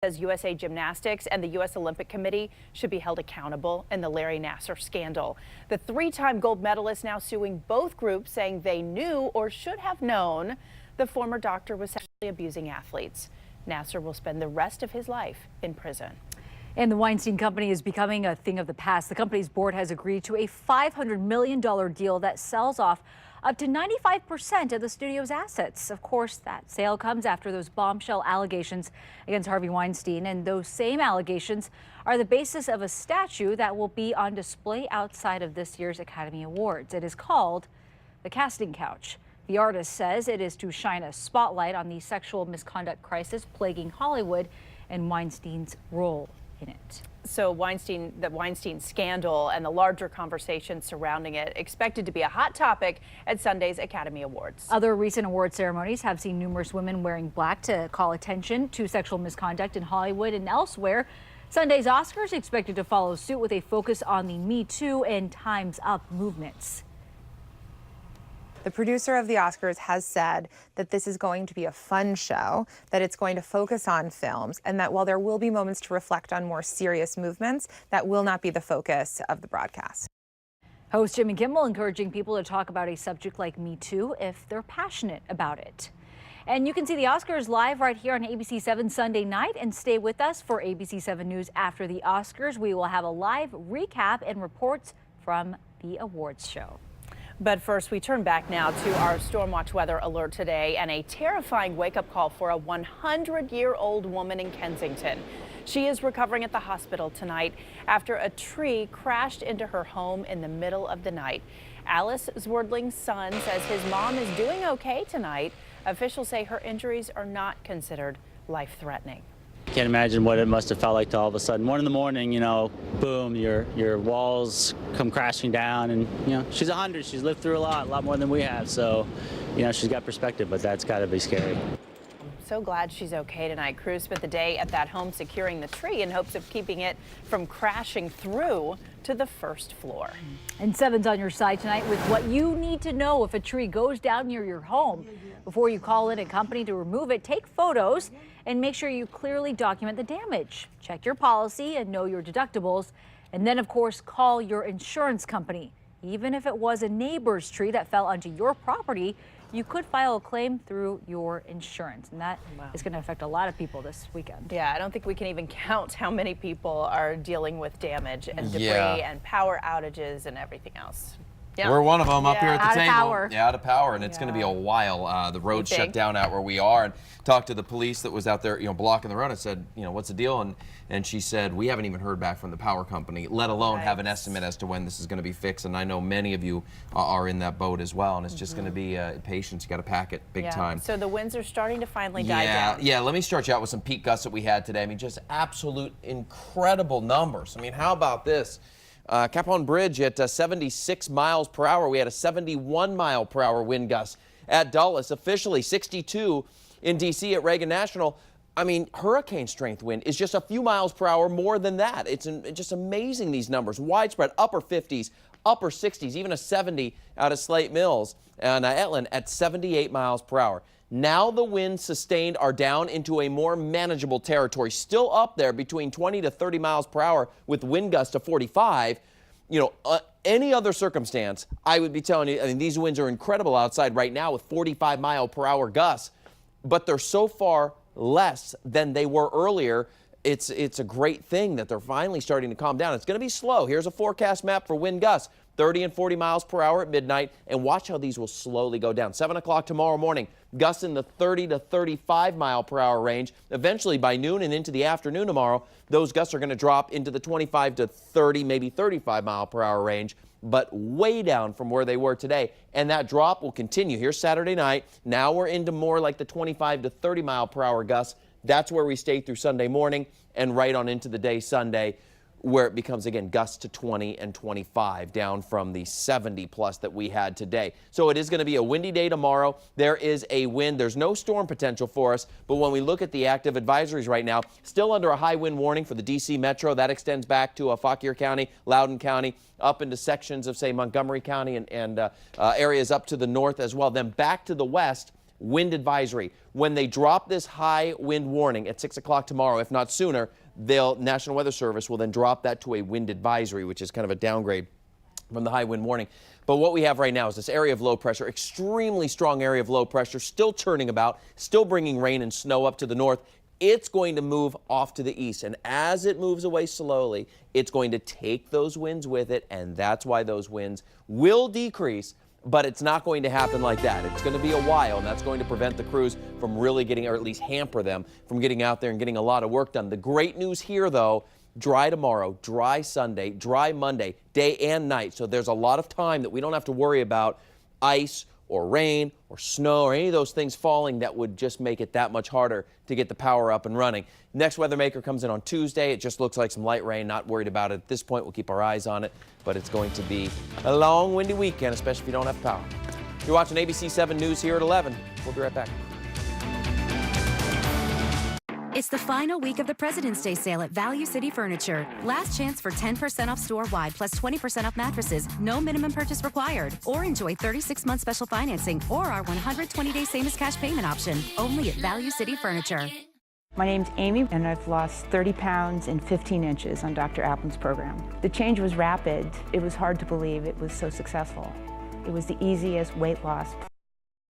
Says USA Gymnastics and the U.S. Olympic Committee should be held accountable in the Larry Nassar scandal. The three-time gold medalist now suing both groups, saying they knew or should have known the former doctor was sexually abusing athletes. Nassar will spend the rest of his life in prison. And the Weinstein Company is becoming a thing of the past. The company's board has agreed to a $500 million deal that sells off up to 95% of the studio's assets. Of course, that sale comes after those bombshell allegations against Harvey Weinstein, and those same allegations are the basis of a statue that will be on display outside of this year's Academy Awards. It is called the Casting Couch. The artist says it is to shine a spotlight on the sexual misconduct crisis plaguing Hollywood and Weinstein's role in it. So the Weinstein scandal and the larger conversation surrounding it expected to be a hot topic at Sunday's Academy Awards. Other recent award ceremonies have seen numerous women wearing black to call attention to sexual misconduct in Hollywood and elsewhere. Sunday's Oscars expected to follow suit with a focus on the Me Too and Time's Up movements. The producer of the Oscars has said that this is going to be a fun show, that it's going to focus on films, and that while there will be moments to reflect on more serious movements, that will not be the focus of the broadcast. Host Jimmy Kimmel encouraging people to talk about a subject like Me Too if they're passionate about it. And you can see the Oscars live right here on ABC 7 Sunday night, and stay with us for ABC 7 News after the Oscars. We will have a live recap and reports from the awards show. But first, we turn back now to our Storm Watch weather alert today and a terrifying wake-up call for a 100-year-old woman in Kensington. She is recovering at the hospital tonight after a tree crashed into her home in the middle of the night. Alice Zwerdling's son says his mom is doing okay tonight. Officials say her injuries are not considered life-threatening. Can't imagine what it must have felt like to all of a sudden, 1 in the morning, boom, your walls come crashing down, and she's 100, she's lived through a lot more than we have, so she's got perspective, but that's got to be scary. So glad she's okay tonight. Crews spent the day at that home securing the tree in hopes of keeping it from crashing through to the first floor. And 7's on your side tonight with what you need to know if a tree goes down near your home. Before you call in a company to remove it, take photos and make sure you clearly document the damage. Check your policy and know your deductibles. And then, of course, call your insurance company. Even if it was a neighbor's tree that fell onto your property, you could file a claim through your insurance, and that is going to affect a lot of people this weekend. Yeah, I don't think we can even count how many people are dealing with damage and debris and power outages and everything else. Yeah. We're one of them up here at the table. Power. Yeah, out of power, and it's going to be a while. The road's shut down out where we are, and talked to the police that was out there, blocking the road. I said, what's the deal? And she said, we haven't even heard back from the power company, let alone have an estimate as to when this is going to be fixed. And I know many of you are in that boat as well, and it's just going to be patience. You got to pack it big time. So the winds are starting to finally die down. Yeah. Let me start you out with some peak gusts that we had today. I mean, just absolute incredible numbers. I mean, how about this? Capone Bridge at 76 miles per hour. We had a 71 mile per hour wind gust at Dulles. Officially 62 in D.C. at Reagan National. I mean, hurricane strength wind is just a few miles per hour more than that. It's just amazing, these numbers. Widespread upper 50s, upper 60s, even a 70 out of Slate Mills and Etlin at 78 miles per hour. Now the winds sustained are down into a more manageable territory, still up there between 20 to 30 miles per hour with wind gusts of 45. Any other circumstance, I would be telling you, I mean, these winds are incredible outside right now with 45 mile per hour gusts, but they're so far less than they were earlier. It's a great thing that they're finally starting to calm down. It's going to be slow. Here's a forecast map for wind gusts, 30 and 40 miles per hour at midnight, and watch how these will slowly go down. 7 o'clock tomorrow morning, gusts in the 30 to 35 mile per hour range. Eventually by noon and into the afternoon tomorrow, those gusts are going to drop into the 25 to 30, maybe 35 mile per hour range, but way down from where they were today. And that drop will continue here Saturday night. Now we're into more like the 25 to 30 mile per hour gusts. That's where we stay through Sunday morning and right on into the day Sunday, where it becomes, again, gusts to 20 and 25, down from the 70 plus that we had today. So it is going to be a windy day tomorrow. There is a wind. There's no storm potential for us, but when we look at the active advisories right now, still under a high wind warning for the D.C. metro. That extends back to Fauquier County, Loudoun County, up into sections of, say, Montgomery County and areas up to the north as well. Then back to the west wind advisory. When they drop this high wind warning at 6 o'clock tomorrow, if not sooner, National Weather Service will then drop that to a wind advisory, which is kind of a downgrade from the high wind warning. But what we have right now is this area of low pressure, extremely strong area of low pressure, still churning about, still bringing rain and snow up to the north. It's going to move off to the east, and as it moves away slowly, it's going to take those winds with it, and that's why those winds will decrease, but it's not going to happen like that. It's going to be a while, and that's going to prevent the crews from really getting, or at least hamper them from getting out there and getting a lot of work done. The great news here, though, dry tomorrow, dry Sunday, dry Monday, day and night. So there's a lot of time that we don't have to worry about ice or rain or snow or any of those things falling that would just make it that much harder to get the power up and running. Next weather maker comes in on Tuesday. It just looks like some light rain. Not worried about it at this point. We'll keep our eyes on it, but it's going to be a long, windy weekend, especially if you don't have power. You're watching ABC 7 News here at 11. We'll be right back. It's the final week of the President's Day sale at Value City Furniture. Last chance for 10% off store-wide plus 20% off mattresses. No minimum purchase required. Or enjoy 36-month special financing or our 120-day same-as-cash payment option. Only at Value City Furniture. My name's Amy, and I've lost 30 pounds and 15 inches on Dr. Applin's program. The change was rapid. It was hard to believe it was so successful. It was the easiest weight loss